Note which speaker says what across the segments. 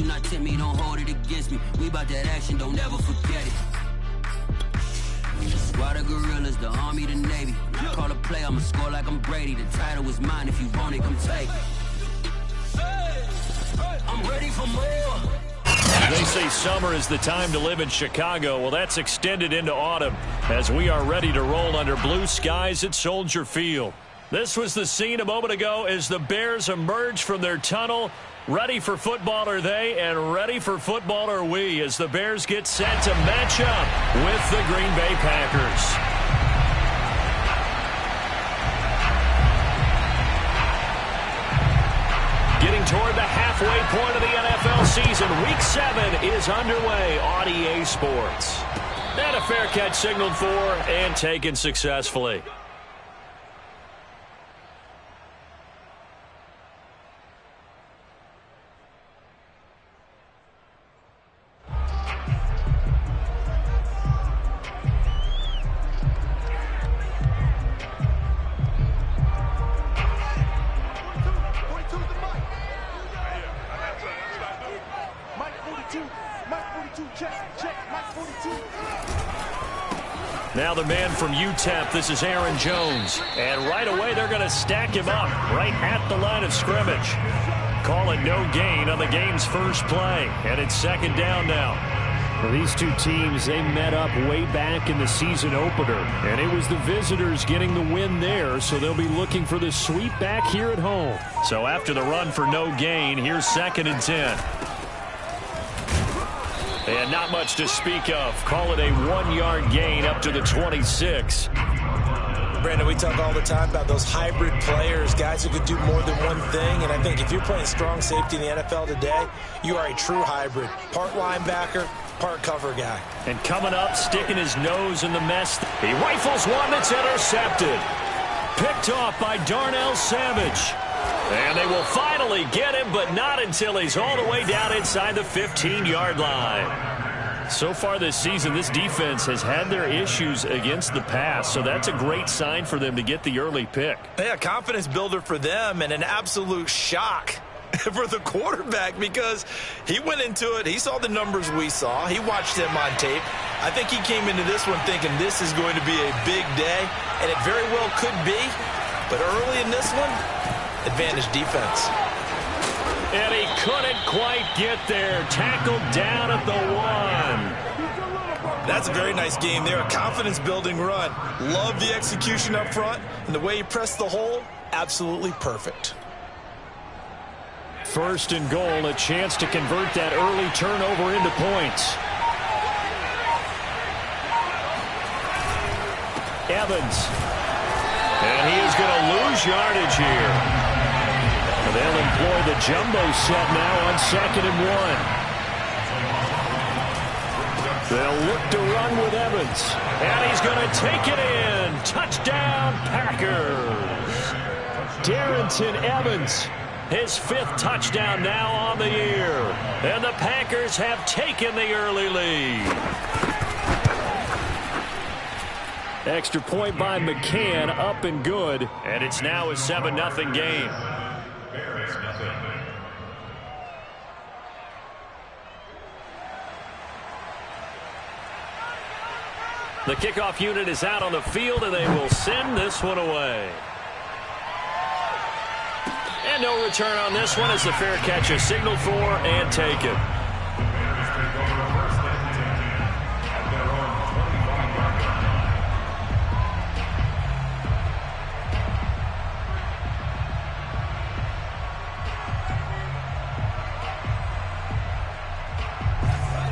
Speaker 1: not tempt me, don't hold it against me. We bout that action, don't ever forget it. Squad of gorillas, the army, the navy. Call a play, I'ma score like I'm Brady. The title is mine, if you want it, come take it. I'm ready for more.
Speaker 2: They say summer is the time to live in Chicago. Well, that's extended into autumn as we are ready to roll under blue skies at Soldier Field. This was the scene a moment ago as the Bears emerge from their tunnel. Ready for football are they, and ready for football are we as the Bears get set to match up with the Green Bay Packers. Getting toward the halfway point of the NFL season, Week 7 is underway on EA Sports. And a fair catch signaled for and taken successfully. Now the man from UTEP, this is Aaron Jones. And right away they're going to stack him up right at the line of scrimmage. Call it no gain on the game's first play. And it's second down now.
Speaker 3: Well, these two teams, they met up way back in the season opener. And it was the visitors getting the win there, so they'll be looking for the sweep back here at home.
Speaker 2: So after the run for no gain, here's 2nd and 10. And not much to speak of. Call it a 1-yard gain up to the 26.
Speaker 4: Brandon, we talk all the time about those hybrid players, guys who could do more than one thing. And I think if you're playing strong safety in the NFL today, you are a true hybrid. Part linebacker, part cover guy.
Speaker 2: And coming up, sticking his nose in the mess. He rifles one that's intercepted. Picked off by Darnell Savage. And they will finally get him, but not until he's all the way down inside the 15-yard line. So far this season, this defense has had their issues against the pass, so that's a great sign for them to get the early pick.
Speaker 4: Yeah, confidence builder for them and an absolute shock for the quarterback because he went into it. He saw the numbers we saw. He watched them on tape. I think he came into this one thinking this is going to be a big day, and it very well could be. But early in this one, advantage defense.
Speaker 2: And he couldn't quite get there. Tackled down at the 1.
Speaker 4: That's a very nice game there. A confidence-building run. Love the execution up front. And the way he pressed the hole, absolutely perfect.
Speaker 3: 1st and goal, a chance to convert that early turnover into points. Evans.
Speaker 2: And he is going to lose yardage here.
Speaker 3: They'll employ the jumbo set now on 2nd and 1. They'll look to run with Evans.
Speaker 2: And he's going to take it in. Touchdown, Packers.
Speaker 3: Darrynton Evans.
Speaker 2: His 5th touchdown now on the year. And the Packers have taken the early lead.
Speaker 3: Extra point by McCann, up and good.
Speaker 2: And it's now a 7-0 game. The kickoff unit is out on the field, and they will send this one away. And no return on this one as the fair catch is signaled for and taken.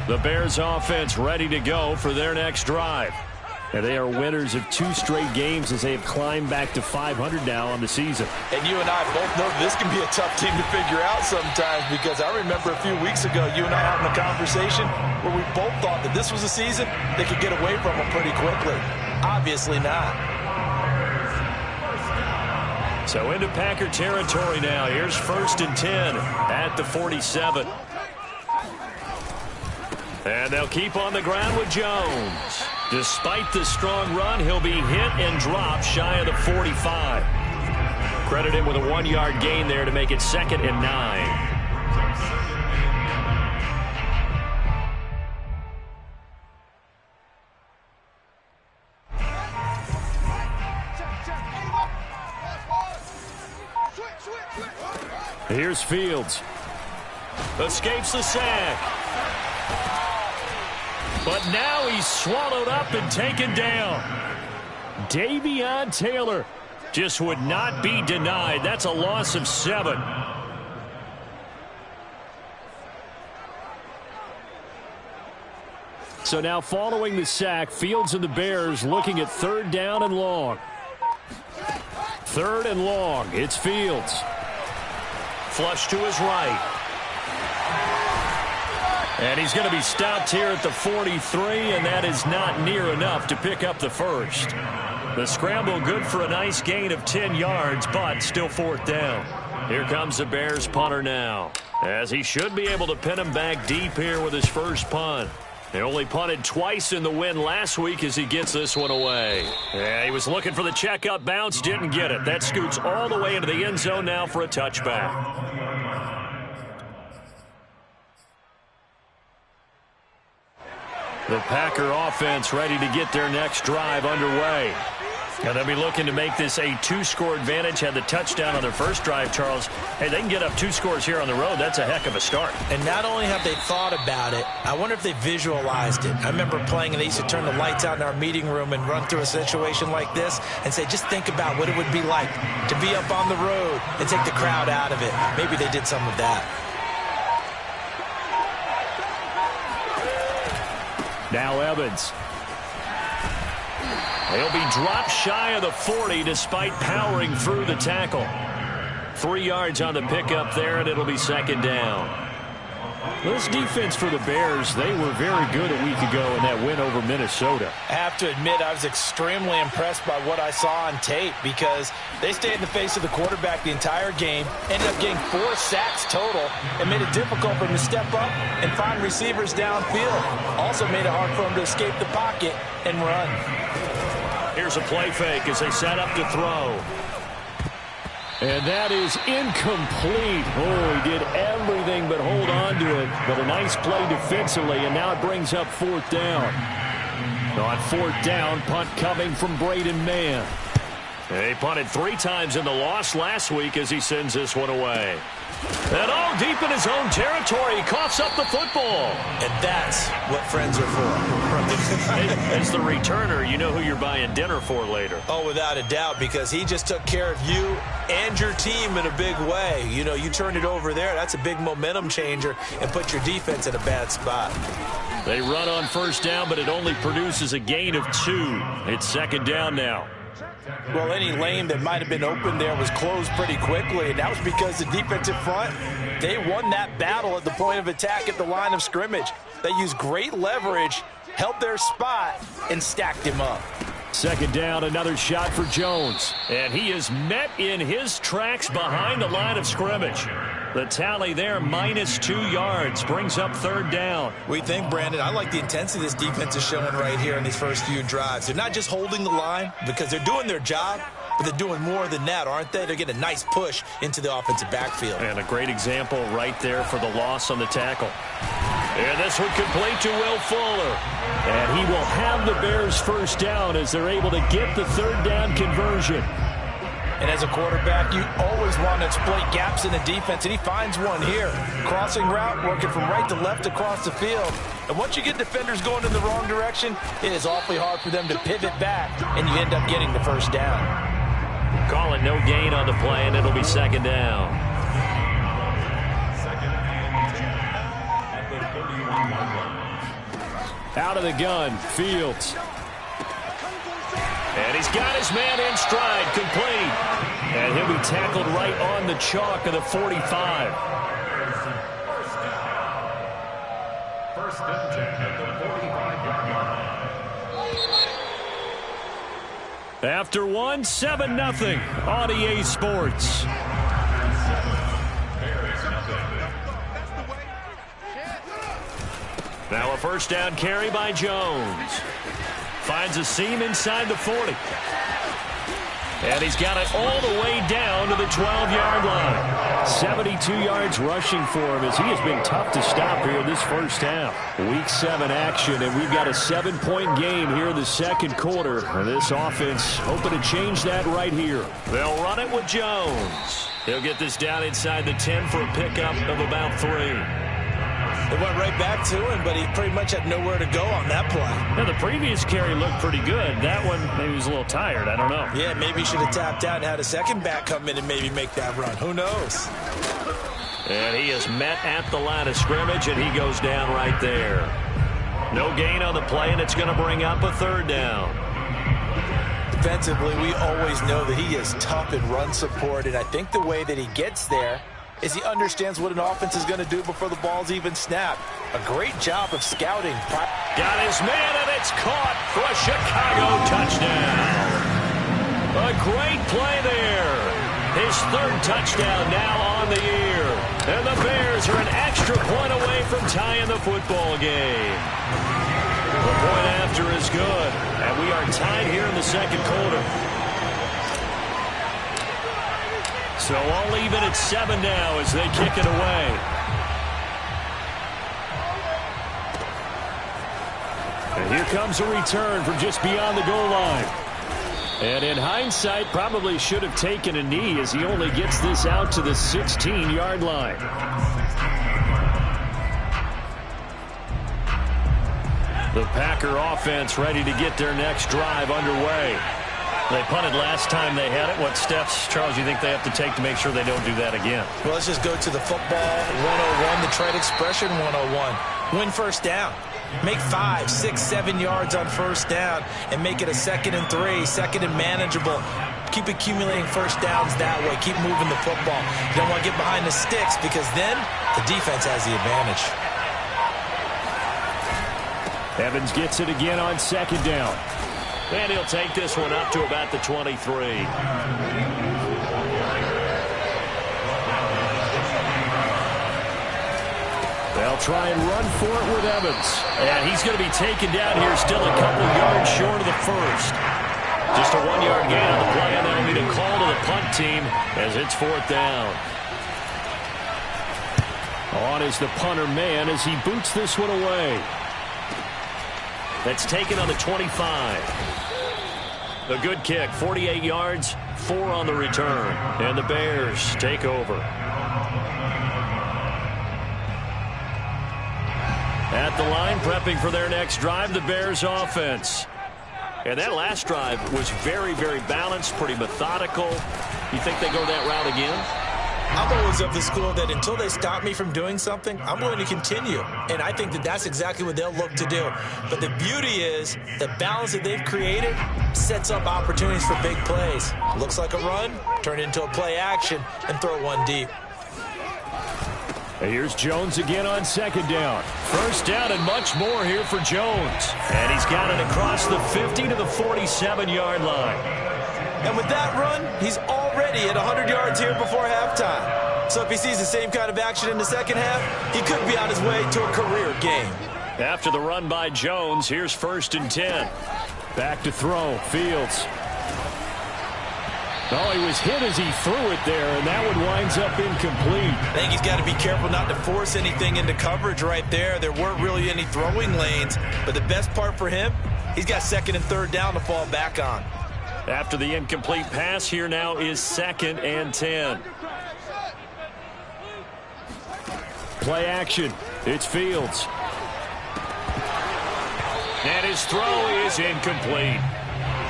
Speaker 2: The Bears offense ready to go for their next drive.
Speaker 3: And they are winners of 2 straight games as they have climbed back to 500 now on the season.
Speaker 4: And you and I both know this can be a tough team to figure out sometimes because I remember a few weeks ago you and I having a conversation where we both thought that this was a season they could get away from them pretty quickly. Obviously not.
Speaker 2: So into Packer territory now. Here's 1st and 10 at the 47. And they'll keep on the ground with Jones. Despite the strong run, he'll be hit and dropped shy of the 45. Credit him with a 1-yard gain there to make it 2nd and 9.
Speaker 3: Here's Fields.
Speaker 2: Escapes the sack. But now he's swallowed up and taken down.
Speaker 3: Davion Taylor
Speaker 2: just would not be denied. That's a loss of 7.
Speaker 3: So now following the sack, Fields and the Bears looking at 3rd down and long. 3rd and long. It's Fields.
Speaker 2: Flush to his right. And he's going to be stopped here at the 43, and that is not near enough to pick up the first. The scramble good for a nice gain of 10 yards, but still 4th down. Here comes the Bears punter now, as he should be able to pin him back deep here with his first punt. He only punted twice in the win last week as he gets this one away. Yeah, he was looking for the checkup bounce, didn't get it. That scoots all the way into the end zone now for a touchback. The Packer offense ready to get their next drive underway. And they'll be looking to make this a 2-score advantage. Had the touchdown on their first drive, Charles. Hey, they can get up 2 scores here on the road. That's a heck of a start.
Speaker 4: And not only have they thought about it, I wonder if they visualized it. I remember playing, and they used to turn the lights out in our meeting room and run through a situation like this and say, just think about what it would be like to be up on the road and take the crowd out of it. Maybe they did some of that.
Speaker 3: Now Evans.
Speaker 2: He'll be dropped shy of the 40 despite powering through the tackle. 3 yards on the pickup there, and it'll be 2nd down.
Speaker 3: This defense for the Bears, they were very good a week ago in that win over Minnesota.
Speaker 4: I have to admit, I was extremely impressed by what I saw on tape because they stayed in the face of the quarterback the entire game, ended up getting 4 sacks total, and made it difficult for him to step up and find receivers downfield. Also made it hard for him to escape the pocket and run.
Speaker 2: Here's a play fake as they set up to throw.
Speaker 3: And that is incomplete. Oh, he did everything but hold on to it. But a nice play defensively, and now it brings up 4th down. On 4th down, punt coming from Braden Mann.
Speaker 2: He punted 3 times in the loss last week as he sends this one away. And all deep in his own territory, he coughs up the football.
Speaker 4: And that's what friends are for.
Speaker 2: As the returner, you know who you're buying dinner for later.
Speaker 4: Oh, without a doubt, because he just took care of you and your team in a big way. You know, you turned it over there. That's a big momentum changer and put your defense in a bad spot.
Speaker 2: They run on 1st down, but it only produces a gain of 2. It's 2nd down now.
Speaker 4: Well, any lane that might have been open there was closed pretty quickly, and that was because the defensive front, they won that battle at the point of attack at the line of scrimmage. They used great leverage, held their spot, and stacked him up.
Speaker 3: 2nd down, another shot for Jones.
Speaker 2: And he is met in his tracks behind the line of scrimmage. The tally there, minus 2 yards, brings up 3rd down.
Speaker 4: We think, Brandon, I like the intensity this defense is showing right here in these first few drives. They're not just holding the line because they're doing their job, but they're doing more than that, aren't they? They're getting a nice push into the offensive backfield.
Speaker 2: And a great example right there for the loss on the tackle. And this one complete to Will Fuller.
Speaker 3: And he will have the Bears 1st down as they're able to get the 3rd down conversion.
Speaker 4: And as a quarterback, you always want to exploit gaps in the defense, and he finds one here. Crossing route, working from right to left across the field. And once you get defenders going in the wrong direction, it is awfully hard for them to pivot back, and you end up getting the 1st down.
Speaker 2: Call it no gain on the play, and it'll be 2nd down.
Speaker 3: Out of the gun, Fields.
Speaker 2: And he's got his man in stride, complete.
Speaker 3: And he'll be tackled right on the chalk of the 45.
Speaker 5: 1st and 10 at the 45-yard line.
Speaker 3: After 1, 7-0 on EA Sports.
Speaker 2: Now a 1st down carry by Jones. Finds a seam inside the 40. And he's got it all the way down to the 12-yard line.
Speaker 3: 72 yards rushing for him as he has been tough to stop here in this 1st half. Week 7 action, and we've got a 7-point game here in the 2nd quarter. And this offense hoping to change that right here.
Speaker 2: They'll run it with Jones. He'll get this down inside the 10 for a pickup of about 3.
Speaker 4: It went right back to him, but he pretty much had nowhere to go on that play.
Speaker 3: Yeah, the previous carry looked pretty good. That one, maybe he was a little tired. I don't know.
Speaker 4: Yeah, maybe he should have tapped out and had a second back come in and maybe make that run. Who knows?
Speaker 2: And he is met at the line of scrimmage, and he goes down right there. No gain on the play, and it's going to bring up a 3rd down.
Speaker 4: Defensively, we always know that he is tough in run support, and I think the way that he gets there is he understands what an offense is going to do before the ball's even snapped. A great job of scouting.
Speaker 2: Got his man, and it's caught for a Chicago touchdown. A great play there. His 3rd touchdown now on the year. And the Bears are an extra point away from tying the football game. The point after is good, and we are tied here in the 2nd quarter. So all even at 7 now as they kick it away. And here comes a return from just beyond the goal line. And in hindsight, probably should have taken a knee as he only gets this out to the 16-yard line. The Packer offense ready to get their next drive underway. They punted last time they had it. What steps, Charles, you think they have to take to make sure they don't do that again?
Speaker 4: Well, let's just go to the football 101, the trade expression 101. Win first down. Make 5, 6, 7 yards on first down and make it a 2nd and 3, 2nd and manageable. Keep accumulating first downs that way. Keep moving the football. You don't want to get behind the sticks because then the defense has the advantage.
Speaker 3: Evans gets it again on 2nd down.
Speaker 2: And he'll take this one up to about the 23.
Speaker 3: They'll try and run for it with Evans.
Speaker 2: And he's going to be taken down here still a couple yards short of the 1st. Just a 1-yard gain on the play, and that'll be the call to the punt team as it's 4th down.
Speaker 3: On is the punter man as he boots this one away.
Speaker 2: That's taken on the 25. A good kick, 48 yards, 4 on the return. And the Bears take over. At the line, prepping for their next drive, the Bears offense. And that last drive was very, very balanced, pretty methodical. You think they go that route again?
Speaker 4: I'm always of the school that until they stop me from doing something, I'm going to continue. And I think that that's exactly what they'll look to do. But the beauty is the balance that they've created sets up opportunities for big plays. Looks like a run, turn it into a play action, and throw one deep.
Speaker 3: And here's Jones again on 2nd down.
Speaker 2: 1st down and much more here for Jones. And he's got it across the 50 to the 47-yard line.
Speaker 4: And with that run, he's already at 100 yards here before halftime. So if he sees the same kind of action in the 2nd half, he could be on his way to a career game.
Speaker 2: After the run by Jones, here's 1st and 10.
Speaker 3: Back to throw, Fields. Oh, he was hit as he threw it there, and that one winds up incomplete.
Speaker 4: I think he's got to be careful not to force anything into coverage right there. There weren't really any throwing lanes, but the best part for him, he's got 2nd and 3rd down to fall back on.
Speaker 2: After the incomplete pass, here now is 2nd and 10.
Speaker 3: Play action. It's Fields.
Speaker 2: And his throw is incomplete.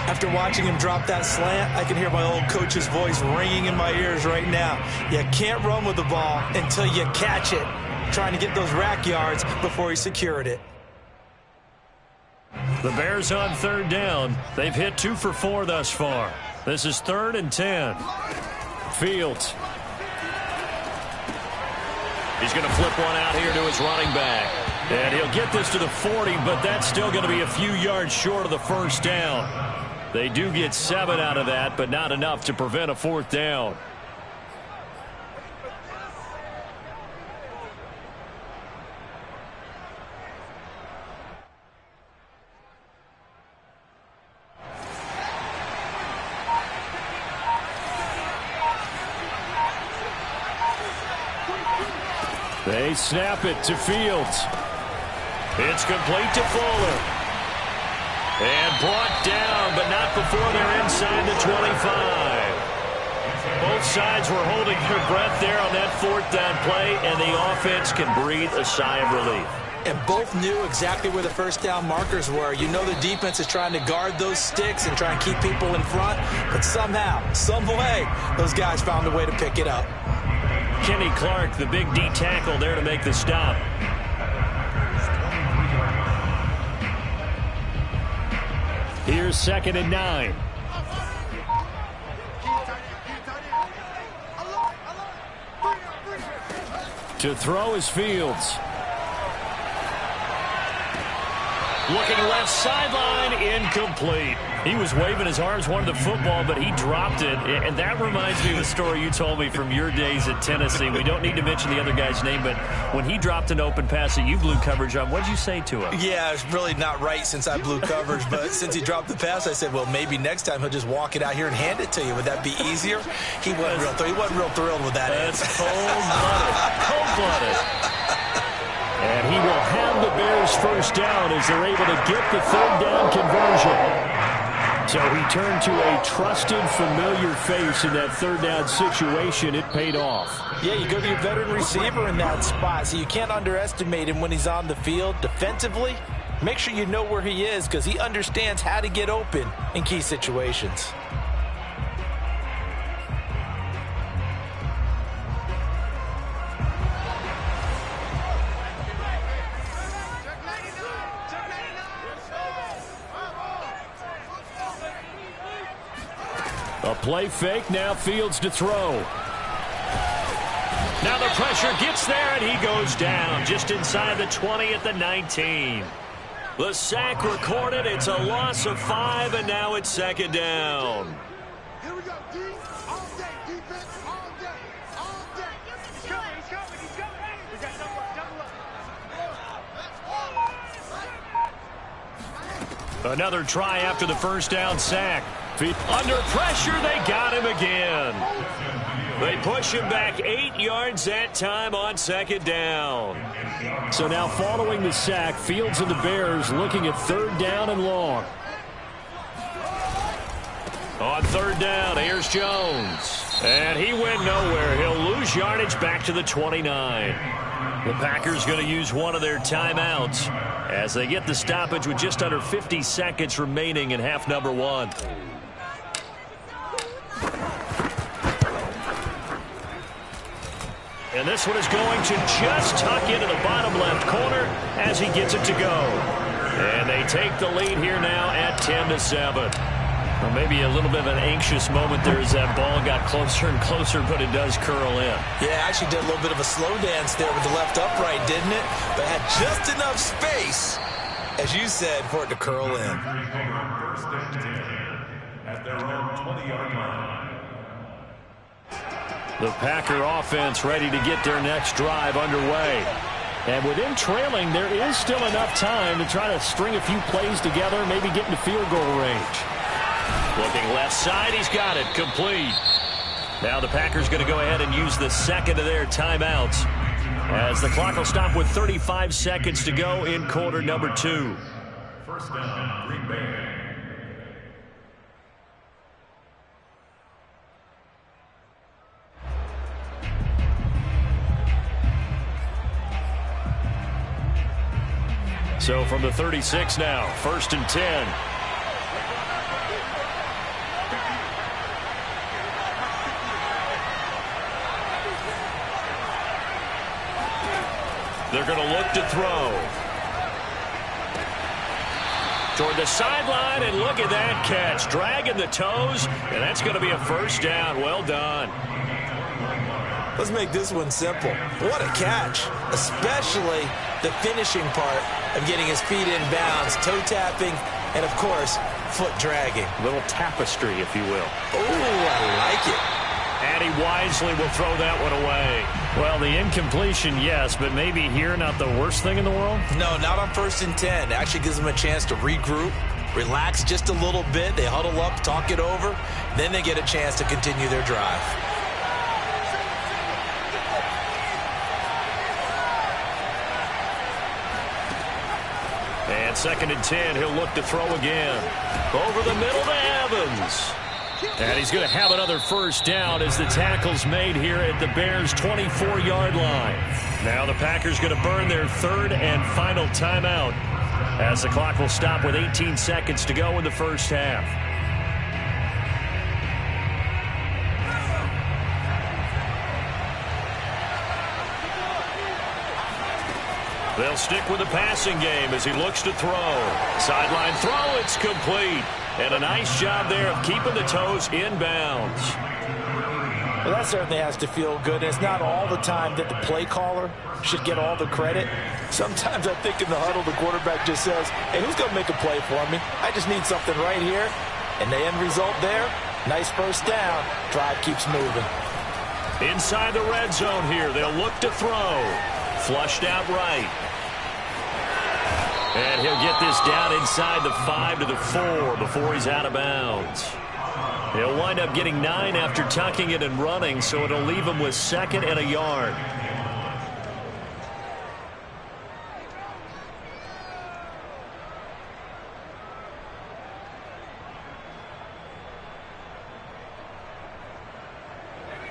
Speaker 4: After watching him drop that slant, I can hear my old coach's voice ringing in my ears right now. You can't run with the ball until you catch it. Trying to get those rack yards before he secured it.
Speaker 2: The Bears on 3rd down. They've hit 2 for 4 thus far. This is 3rd and 10.
Speaker 3: Fields.
Speaker 2: He's going to flip one out here to his running back. And he'll get this to the 40, but that's still going to be a few yards short of the 1st down. They do get 7 out of that, but not enough to prevent a 4th down.
Speaker 3: They snap it to Fields.
Speaker 2: It's complete to Fuller. And brought down, but not before they're inside the 25. Both sides were holding their breath there on that fourth down play, and the offense can breathe a sigh of relief.
Speaker 4: And both knew exactly where the first down markers were. You know the defense is trying to guard those sticks and try and keep people in front, but somehow, some way, those guys found a way to pick it up.
Speaker 2: Kenny Clark, the big D tackle there to make the stop. Here's 2nd and 9. To throw is Fields. Looking left sideline, incomplete. He was waving his arms, wanted the football, but he dropped it. And that reminds me of a story you told me from your days at Tennessee. We don't need to mention the other guy's name, but when he dropped an open pass that you blew coverage on, what did you say to him?
Speaker 4: Yeah, it's really not right since I blew coverage, but since he dropped the pass, I said, well, maybe next time he'll just walk it out here and hand it to you. Would that be easier? He wasn't real thrilled with that.
Speaker 2: That's cold-blooded. Cold-blooded. And he will have the Bears first down as they're able to get the third down conversion. So he turned to a trusted, familiar face in that third down situation. It paid off.
Speaker 4: Yeah, you go to your veteran receiver in that spot, so you can't underestimate him when he's on the field. Defensively, make sure you know where he is because he understands how to get open in key situations.
Speaker 2: A play fake, now Fields to throw. Now the pressure gets there, and he goes down just inside the 20 at the 19. The sack recorded. It's a loss of 5, and now it's 2nd down.
Speaker 6: Here we go, D. All day, defense, all day, all day. He's coming, he's coming, he's coming. We got double up.
Speaker 2: Another try after the first down sack. Under pressure, they got him again. They push him back 8 yards that time on 2nd down. So now following the sack, Fields and the Bears looking at 3rd down and long. On 3rd down, here's Jones. And he went nowhere. He'll lose yardage back to the 29. The Packers going to use one of their timeouts as they get the stoppage with just under 50 seconds remaining in half number 1. And this one is going to just tuck into the bottom left corner as he gets it to go. And they take the lead here now at 10-7. Well, maybe a little bit of an anxious moment there as that ball got closer and closer, but it does curl in.
Speaker 4: Yeah, actually did a little bit of a slow dance there with the left upright, didn't it? But had just enough space, as you said, for it to curl in.
Speaker 5: First and 10 at their own 20-yard line.
Speaker 2: The Packer offense ready to get their next drive underway. And with them trailing, there is still enough time to try to string a few plays together, maybe get into field goal range. Looking left side, he's got it, complete. Now the Packers going to go ahead and use the second of their timeouts as the clock will stop with 35 seconds to go in quarter number 2.
Speaker 5: First down, Green Bay.
Speaker 2: So from the 36 now, 1st and 10. They're going to look to throw. Toward the sideline, and look at that catch. Dragging the toes, and that's going to be a first down. Well done.
Speaker 4: Let's make this one simple. What a catch, especially the finishing part of getting his feet in bounds, toe tapping, and, of course, foot dragging.
Speaker 2: Little tapestry, if you will.
Speaker 4: Oh, I like it.
Speaker 2: And he wisely will throw that one away. Well, the incompletion, yes, but maybe here not the worst thing in the world?
Speaker 4: No, not on 1st and 10. It actually gives them a chance to regroup, relax just a little bit. They huddle up, talk it over. Then they get a chance to continue their drive. And 2nd and 10, he'll look to throw again. Over the middle to Evans.
Speaker 3: And he's going to have another first down as the tackle's made here at the Bears' 24-yard line. Now the Packers going to burn their third and final timeout as the clock will stop with 18 seconds to go in the first half. They'll stick with the passing game as he looks to throw. Sideline throw, it's complete. And a nice job there of keeping the toes in bounds.
Speaker 4: Well, that certainly has to feel good. It's not all the time that the play caller should get all the credit. Sometimes I think in the huddle, the quarterback just says, hey, who's going to make a play for me? I just need something right here. And the end result there, nice first down. Drive keeps moving.
Speaker 3: Inside the red zone here, they'll look to throw. Flushed out right. And he'll get this down inside the 5 to the 4 before he's out of bounds. He'll wind up getting 9 after tucking it and running, so it'll leave him with 2nd and a yard.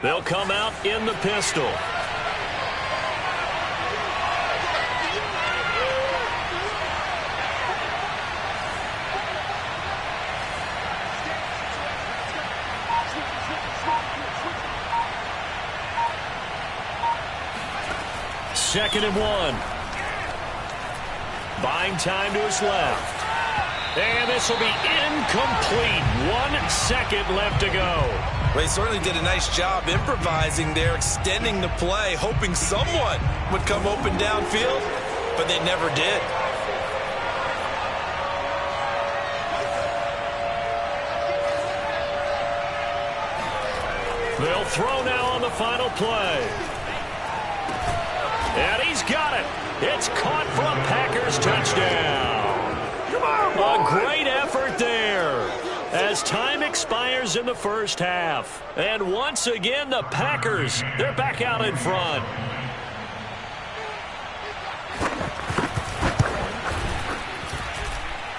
Speaker 3: They'll come out in the pistol. Second and 1. Buying time to his left. And this will be incomplete. 1 second left to go.
Speaker 4: Well, he certainly did a nice job improvising there, extending the play, hoping someone would come open downfield, but they never did.
Speaker 3: They'll throw now on the final play. And he's got it. It's caught for a Packers touchdown. A great effort there as time expires in the first half. And once again, the Packers, they're back out in front.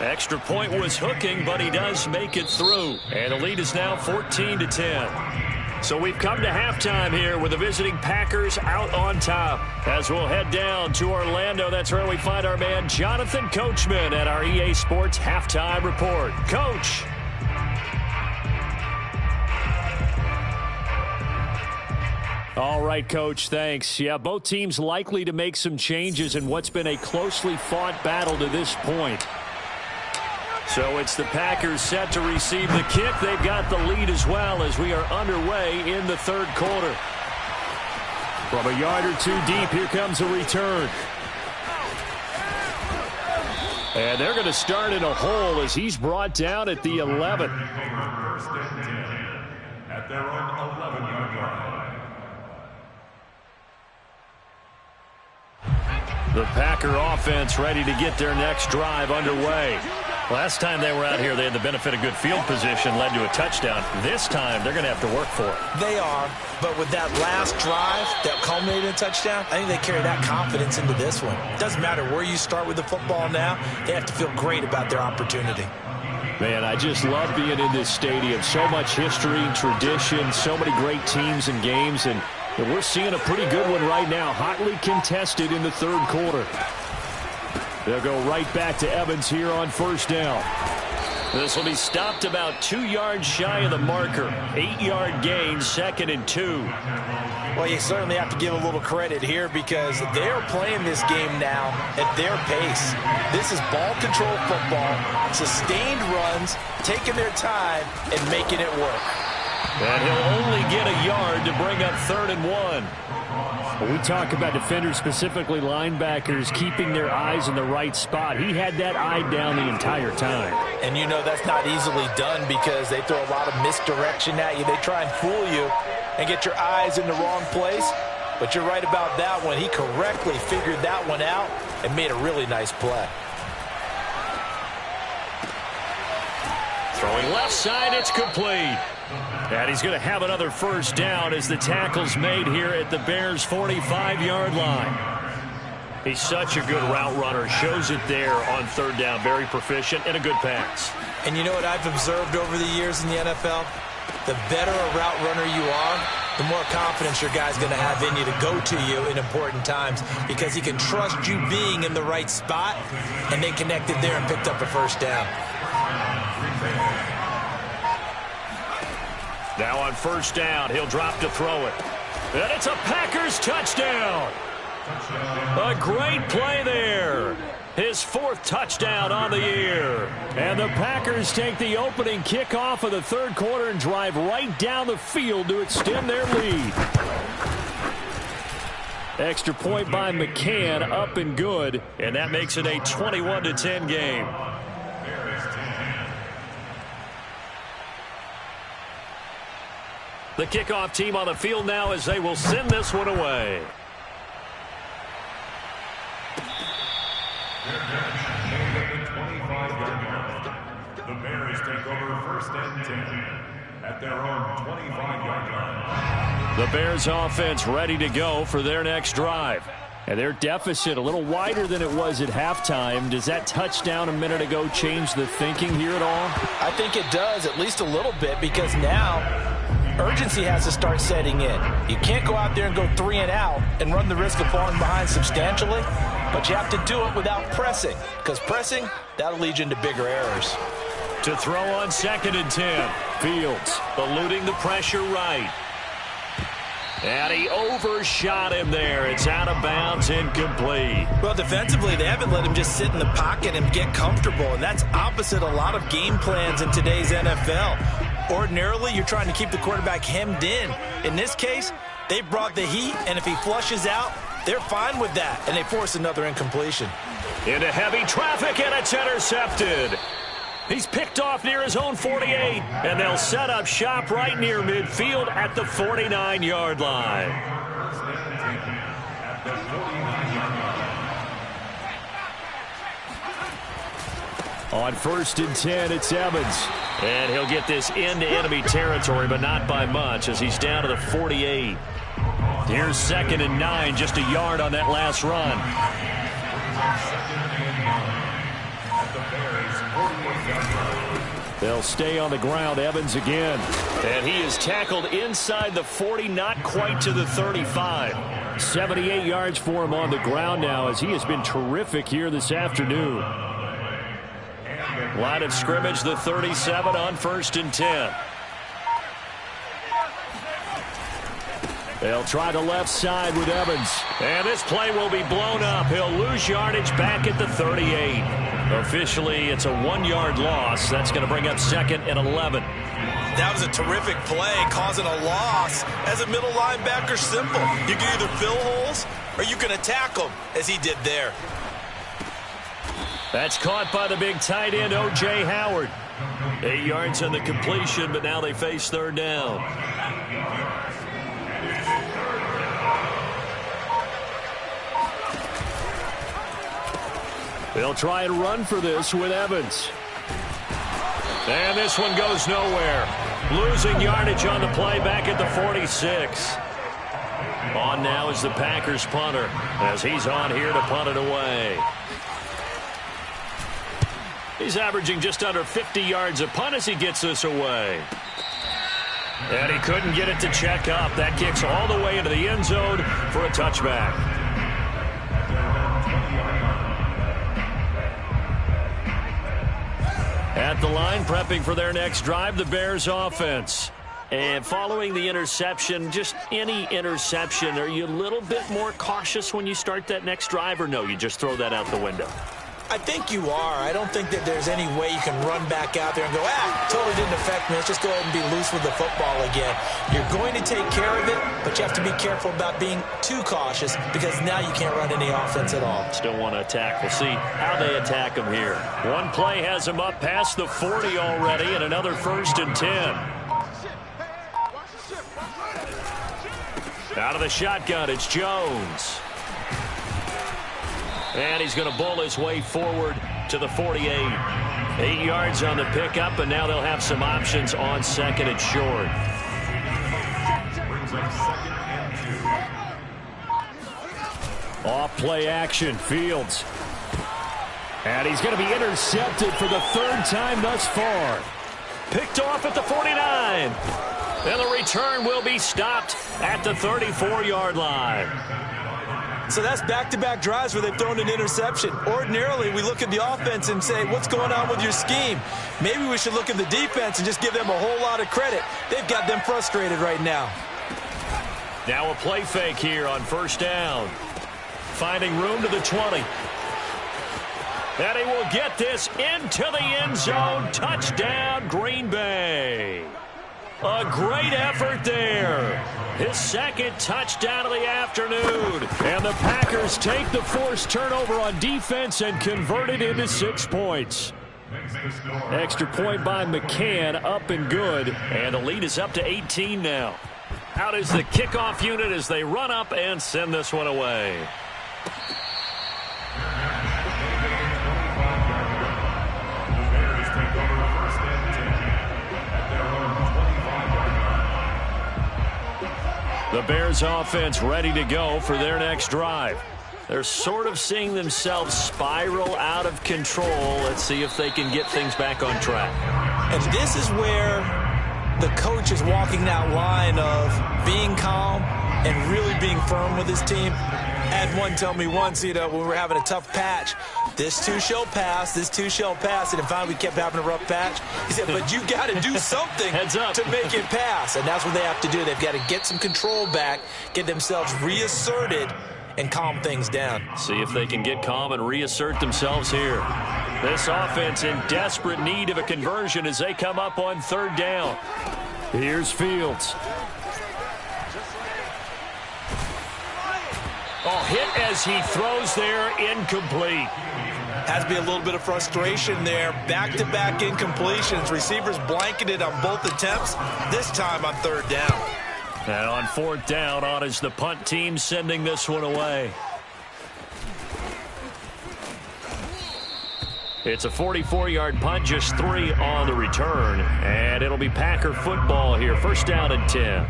Speaker 3: Extra point was hooking, but he does make it through. And the lead is now 14-10. So we've come to halftime here with the visiting Packers out on top. As we'll head down to Orlando, that's where we find our man Jonathan Coachman at our EA Sports Halftime Report. Coach. All right, Coach, thanks. Yeah, both teams likely to make some changes in what's been a closely fought battle to this point. So it's the Packers set to receive the kick. They've got the lead as well as we are underway in the third quarter. From a yard or two deep, here comes a return. And they're going to start in a hole as he's brought down at the 11.
Speaker 5: First and 10 at their own 11-yard line.
Speaker 3: The Packer offense ready to get their next drive underway. Last time they were out here, they had the benefit of good field position, led to a touchdown. This time, they're going to have to work for it.
Speaker 4: They are, but with that last drive that culminated in a touchdown, I think they carry that confidence into this one. It doesn't matter where you start with the football now. They have to feel great about their opportunity.
Speaker 3: Man, I just love being in this stadium. So much history, tradition, so many great teams and games, and we're seeing a pretty good one right now, hotly contested in the third quarter. They'll go right back to Evans here on first down. This will be stopped about 2 yards shy of the marker. 8-yard gain, 2nd and 2.
Speaker 4: Well, you certainly have to give a little credit here because they're playing this game now at their pace. This is ball control football, sustained runs, taking their time, and making it work.
Speaker 3: And he'll only get a yard to bring up 3rd and 1. When we talk about defenders, specifically linebackers, keeping their eyes in the right spot. He had that eye down the entire time.
Speaker 4: And you know that's not easily done because they throw a lot of misdirection at you. They try and fool you and get your eyes in the wrong place. But you're right about that one. He correctly figured that one out and made a really nice play.
Speaker 3: Throwing left side, it's complete. And he's going to have another first down as the tackle's made here at the Bears' 45-yard line. He's such a good route runner. Shows it there on 3rd down. Very proficient and a good pass.
Speaker 4: And you know what I've observed over the years in the NFL? the better a route runner you are, the more confidence your guy's going to have in you to go to you in important times because he can trust you being in the right spot, and they connected there and picked up a first down.
Speaker 2: Now on first down, he'll drop to throw it. And it's a Packers touchdown. A great play there. His 4th touchdown on the year.
Speaker 3: And the Packers take the opening kickoff of the third quarter and drive right down the field to extend their lead. Extra point by McCann, up and good.
Speaker 2: And that makes it a 21-10 game. The kickoff team on the field now as they will send this one away.
Speaker 5: The Bears take over first and 10 at their own 25-yard line.
Speaker 3: The Bears offense ready to go for their next drive. And their deficit a little wider than it was at halftime. Does that touchdown a minute ago change the thinking here at all?
Speaker 4: I think it does, at least a little bit, because now urgency has to start setting in. You can't go out there and go 3 and out and run the risk of falling behind substantially, but you have to do it without pressing, because pressing, that'll lead you into bigger errors.
Speaker 2: To throw on 2nd and 10.
Speaker 3: Fields
Speaker 2: eluding the pressure right. And he overshot him there. It's out of bounds, incomplete.
Speaker 4: Well, defensively, they haven't let him just sit in the pocket and get comfortable, and that's opposite a lot of game plans in today's NFL. Ordinarily, you're trying to keep the quarterback hemmed in. In this case, they brought the heat, and if he flushes out, they're fine with that, and they force another incompletion.
Speaker 2: Into heavy traffic, and it's intercepted. He's picked off near his own 48, and they'll set up shop right near midfield at the 49-yard line.
Speaker 3: On 1st and 10, it's Evans.
Speaker 2: And he'll get this into enemy territory, but not by much as he's down to the 48. Here's 2nd and 9, just a yard on that last run.
Speaker 3: They'll stay on the ground. Evans again.
Speaker 2: And he is tackled inside the 40, not quite to the 35.
Speaker 3: 78 yards for him on the ground now as he has been terrific here this afternoon.
Speaker 2: Line of scrimmage, the 37 on 1st and 10.
Speaker 3: They'll try the left side with Evans.
Speaker 2: And this play will be blown up. He'll lose yardage back at the 38. Officially, it's a 1-yard loss. That's going to bring up 2nd and 11.
Speaker 4: That was a terrific play, causing a loss. As a middle linebacker, simple. You can either fill holes or you can attack them, as he did there.
Speaker 2: That's caught by the big tight end, O.J. Howard. 8 yards on the completion, but now they face 3rd down.
Speaker 3: They'll try and run for this with Evans.
Speaker 2: And this one goes nowhere. Losing yardage on the play back at the 46. On now is the Packers punter as he's on here to punt it away. He's averaging just under 50 yards a punt as he gets this away. And he couldn't get it to check up. That kicks all the way into the end zone for a touchback. At the line, prepping for their next drive, the Bears offense. And following the interception, just any interception, are you a little bit more cautious when you start that next drive, or no, you just throw that out the window?
Speaker 4: I think you are. I don't think that there's any way you can run back out there and go, totally didn't affect me. Let's just go ahead and be loose with the football again. You're going to take care of it, but you have to be careful about being too cautious because now you can't run any offense at all.
Speaker 2: Still want to attack. We'll see how they attack him here. One play has him up past the 40 already, and another 1st and 10. Out of the shotgun, it's Jones. And he's going to bull his way forward to the 48. 8 yards on the pickup, and now they'll have some options on 2nd and short.
Speaker 3: Off play action, Fields. And he's going to be intercepted for the 3rd time thus far.
Speaker 2: Picked off at the 49. And the return will be stopped at the 34-yard line.
Speaker 4: So that's back-to-back drives where they've thrown an interception. Ordinarily, we look at the offense and say, what's going on with your scheme? Maybe we should look at the defense and just give them a whole lot of credit. They've got them frustrated right now.
Speaker 2: Now a play fake here on first down. Finding room to the 20. And he will get this into the end zone. Touchdown, Green Bay. A great effort there. His second touchdown of the afternoon. And the Packers take the forced turnover on defense and convert it into 6 points. Extra point by McCann, up and good. And the lead is up to 18 now. Out is the kickoff unit as they run up and send this one away. The Bears offense ready to go for their next drive. They're sort of seeing themselves spiral out of control. Let's see if they can get things back on track.
Speaker 4: And this is where the coach is walking that line of being calm and really being firm with his team. I had one tell me once, when we were having a tough patch, this too shall pass, this too shall pass. And finally we kept having a rough patch. He said, but you got to do something to make it pass. And that's what they have to do. They've got to get some control back, get themselves reasserted, and calm things down.
Speaker 2: See if they can get calm and reassert themselves here. This offense in desperate need of a conversion as they come up on third down. Here's Fields. Oh, hit as he throws there, incomplete.
Speaker 4: Has to be a little bit of frustration there. Back-to-back incompletions. Receivers blanketed on both attempts, this time on third down.
Speaker 2: And on fourth down, on is the punt team sending this one away. It's a 44-yard punt, just 3 on the return. And it'll be Packer football here. First down and 10.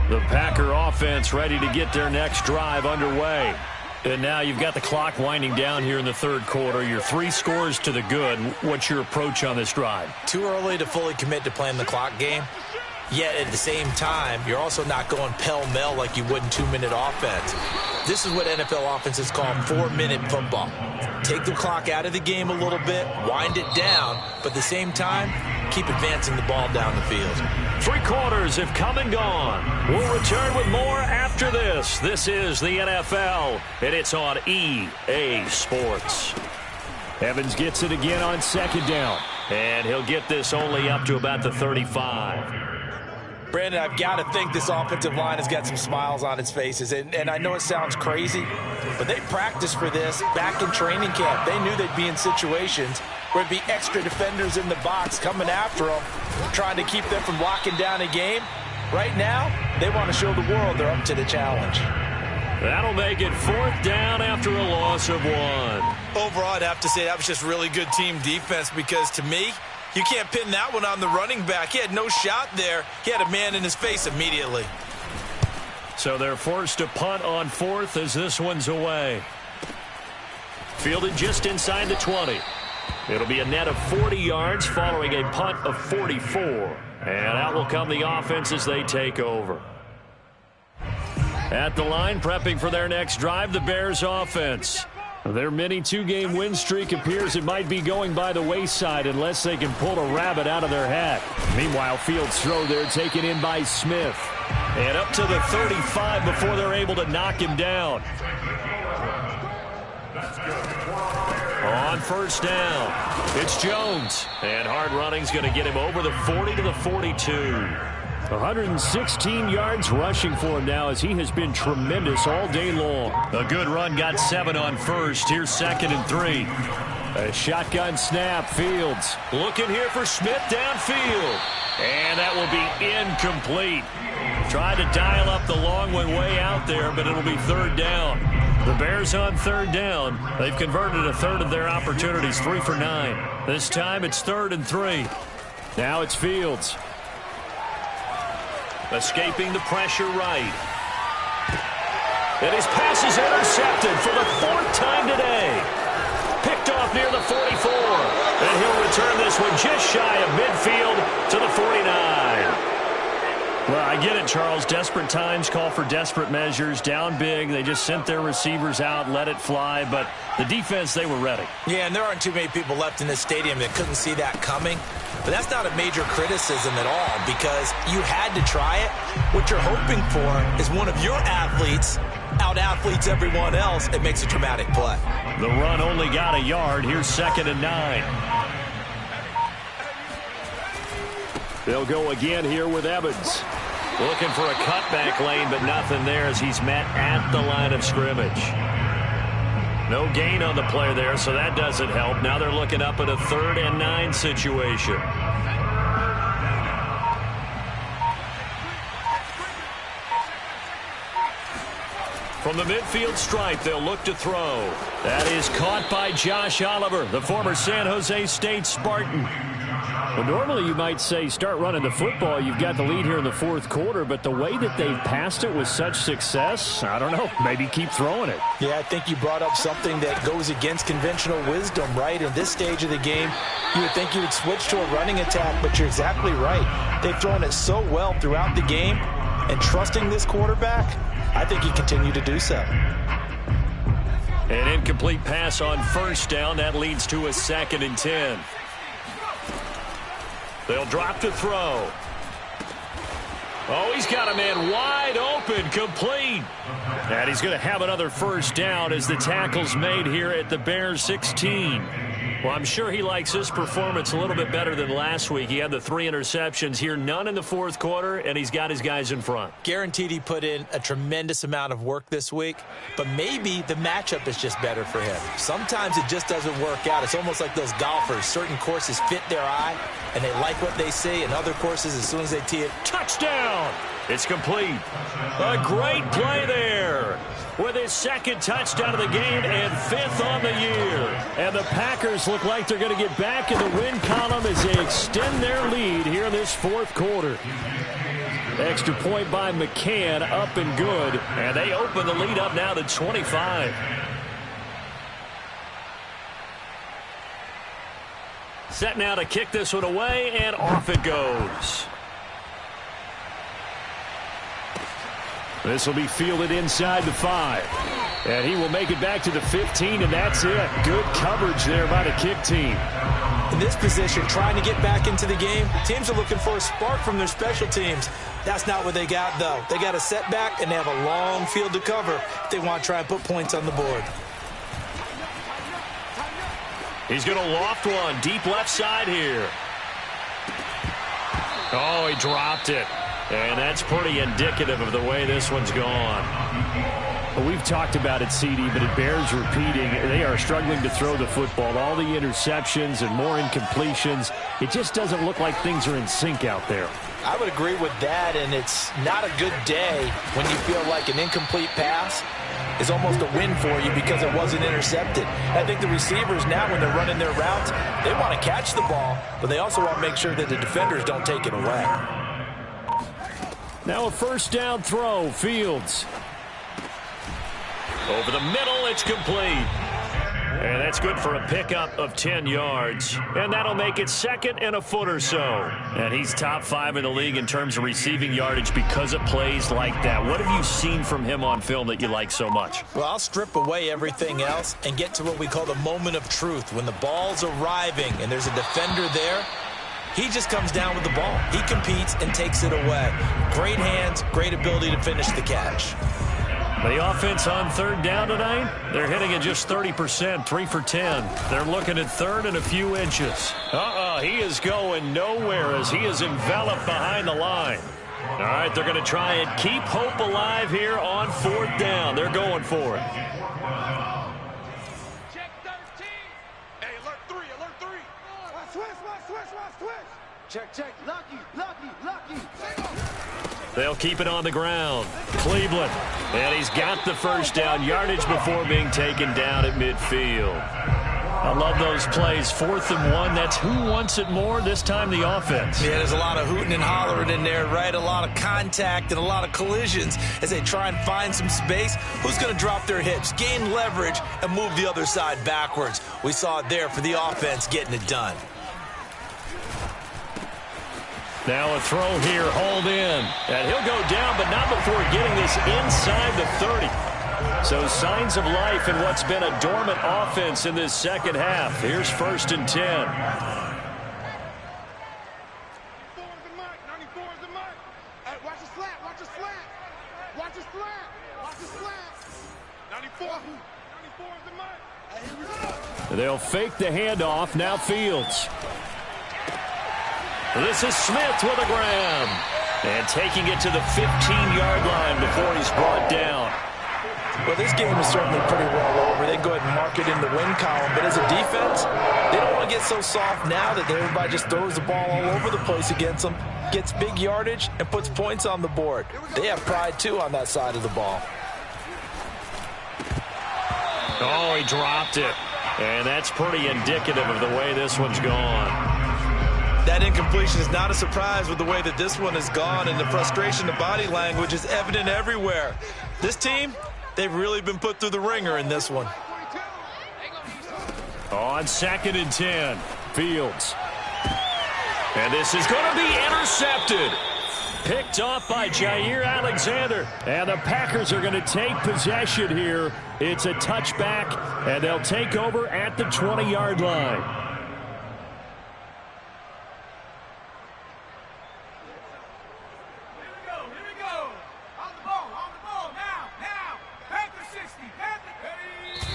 Speaker 2: The Packer offense ready to get their next drive underway. And now you've got the clock winding down here in the third quarter. You're 3 scores to the good. What's your approach on this drive?
Speaker 4: Too early to fully commit to playing the clock game. Yet at the same time, you're also not going pell-mell like you would in 2-minute offense. This is what NFL offenses call 4-minute football. Take the clock out of the game a little bit, wind it down, but at the same time, keep advancing the ball down the field.
Speaker 2: 3 quarters have come and gone. We'll return with more after this. This is the NFL, and it's on EA Sports. Evans gets it again on second down, and he'll get this only up to about the 35.
Speaker 4: Brandon, I've got to think this offensive line has got some smiles on its faces. And I know it sounds crazy, but they practiced for this back in training camp. They knew they'd be in situations where there'd be extra defenders in the box coming after them, trying to keep them from locking down a game. Right now, they want to show the world they're up to the challenge.
Speaker 2: That'll make it fourth down after a loss of 1.
Speaker 4: Overall, I'd have to say that was just really good team defense because, to me, you can't pin that one on the running back. He had no shot there. He had a man in his face immediately.
Speaker 2: So they're forced to punt on fourth as this one's away. Fielded just inside the 20. It'll be a net of 40 yards following a punt of 44. And out will come the offense as they take over. At the line, prepping for their next drive, the Bears offense. Their mini 2-game win streak appears it might be going by the wayside unless they can pull a rabbit out of their hat. Meanwhile, Fields' throw there taken in by Smith. And up to the 35 before they're able to knock him down. On first down, it's Jones. And hard running's going to get him over the 40 to the 42. 116 yards rushing for him now as he has been tremendous all day long. A good run, got 7 on first. Here's second and 3. A shotgun snap, Fields. Looking here for Smith downfield. And that will be incomplete. Tried to dial up the long one way out there, but it'll be third down. The Bears on third down. They've converted a third of their opportunities, 3 for 9. This time it's third and 3. Now it's Fields. Escaping the pressure right. And his pass is intercepted for the 4th time today. Picked off near the 44. And he'll return this one just shy of midfield to the 49.
Speaker 3: I get it, Charles. Desperate times call for desperate measures. Down big. They just sent their receivers out, let it fly. But the defense, they were ready.
Speaker 4: Yeah, and there aren't too many people left in this stadium that couldn't see that coming. But that's not a major criticism at all because you had to try it. What you're hoping for is one of your athletes out-athletes everyone else. It makes a dramatic play.
Speaker 3: The run only got a yard. Here's 2nd and 9. They'll go again here with Evans. Looking for a cutback lane, but nothing there as he's met at the line of scrimmage. No gain on the play there, so that doesn't help. Now they're looking up at a 3rd and 9 situation. From the midfield stripe, they'll look to throw. That is caught by Josh Oliver, the former San Jose State Spartan. Well, normally you might say start running the football. You've got the lead here in the 4th quarter, but the way that they've passed it with such success, I don't know, maybe keep throwing it.
Speaker 4: Yeah, I think you brought up something that goes against conventional wisdom, right? In this stage of the game, you would think you would switch to a running attack, but you're exactly right. They've thrown it so well throughout the game, and trusting this quarterback, I think he continued to do so.
Speaker 3: An incomplete pass on 1st down. That leads to a 2nd and 10. They'll drop to throw. Oh, he's got a man wide open, complete. And he's going to have another 1st down as the tackle's made here at the Bears 16. Well, I'm sure he likes his performance a little bit better than last week. He had the 3 interceptions here, none in the 4th quarter, and he's got his guys in front.
Speaker 4: Guaranteed he put in a tremendous amount of work this week, but maybe the matchup is just better for him. Sometimes it just doesn't work out. It's almost like those golfers. Certain courses fit their eye, and they like what they see, and other courses, as soon as they tee it,
Speaker 3: touchdown! It's complete. A great play there. With his 2nd touchdown of the game and 5th on the year. And the Packers look like they're going to get back in the win column as they extend their lead here in this 4th quarter. Extra point by McCann, up and good. And they open the lead up now to 25. Set now to kick this one away, and off it goes. This will be fielded inside the 5. And he will make it back to the 15, and that's it. Good coverage there by the kick team.
Speaker 4: In this position, trying to get back into the game, teams are looking for a spark from their special teams. That's not what they got, though. They got a setback, and they have a long field to cover if they want to try and put points on the board.
Speaker 3: He's going to loft one deep left side here. Oh, he dropped it. And that's pretty indicative of the way this one's gone. Well, we've talked about it, CD, but it bears repeating. They are struggling to throw the football. All the interceptions and more incompletions. It just doesn't look like things are in sync out there.
Speaker 4: I would agree with that, and it's not a good day when you feel like an incomplete pass is almost a win for you because it wasn't intercepted. I think the receivers now, when they're running their routes, they want to catch the ball, but they also want to make sure that the defenders don't take it away.
Speaker 3: Now a 1st down throw, Fields. Over the middle, it's complete. And that's good for a pickup of 10 yards. And that'll make it 2nd and a foot or so. And he's top 5 in the league in terms of receiving yardage because of plays like that. What have you seen from him on film that you like so much?
Speaker 4: Well, I'll strip away everything else and get to what we call the moment of truth. When the ball's arriving and there's a defender there, he just comes down with the ball. He competes and takes it away. Great hands, great ability to finish the catch.
Speaker 3: The offense on 3rd down tonight, they're hitting at just 30%, 3 for 10. They're looking at 3rd and a few inches. He is going nowhere as he is enveloped behind the line. All right, they're going to try and keep hope alive here on 4th down. They're going for it.
Speaker 6: Check 13. Hey, alert 3, alert 3. Switch. Check. Lucky.
Speaker 3: They'll keep it on the ground. Cleveland. And he's got the 1st down yardage before being taken down at midfield. I love those plays. 4th and 1. That's who wants it more, this time the offense.
Speaker 4: Yeah, there's a lot of hooting and hollering in there, right? A lot of contact and a lot of collisions as they try and find some space. Who's going to drop their hips, gain leverage, and move the other side backwards? We saw it there for the offense getting it done.
Speaker 3: Now a throw here, hauled in. And he'll go down, but not before getting this inside the 30. So signs of life in what's been a dormant offense in this second half. Here's 1st and 10.
Speaker 6: 94 is the mark. 94 is the mark. Hey, watch the slap. Watch the slap. Watch the slap. Watch the slap. 94. 94 is the mark. Hey, here we go.
Speaker 3: They'll fake the handoff. Now Fields. This is Smith with a grab. And taking it to the 15-yard line before he's brought down.
Speaker 4: Well, this game is certainly pretty well over. They go ahead and mark it in the win column. But as a defense, they don't want to get so soft now that everybody just throws the ball all over the place against them, gets big yardage, and puts points on the board. They have pride, too, on that side of the ball.
Speaker 3: Oh, he dropped it. And that's pretty indicative of the way this one's gone.
Speaker 4: That incompletion is not a surprise with the way that this one has gone, and the frustration, the body language is evident everywhere. This team, they've really been put through the ringer in this one.
Speaker 3: On 2nd and 10, Fields. And this is going to be intercepted. Picked off by Jair Alexander. And the Packers are going to take possession here. It's a touchback, and they'll take over at the 20-yard line.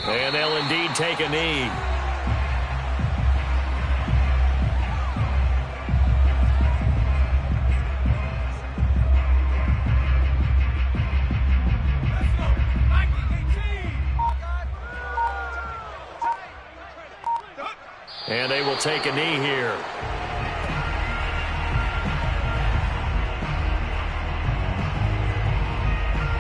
Speaker 3: And they'll indeed take a knee. And they will take a knee here.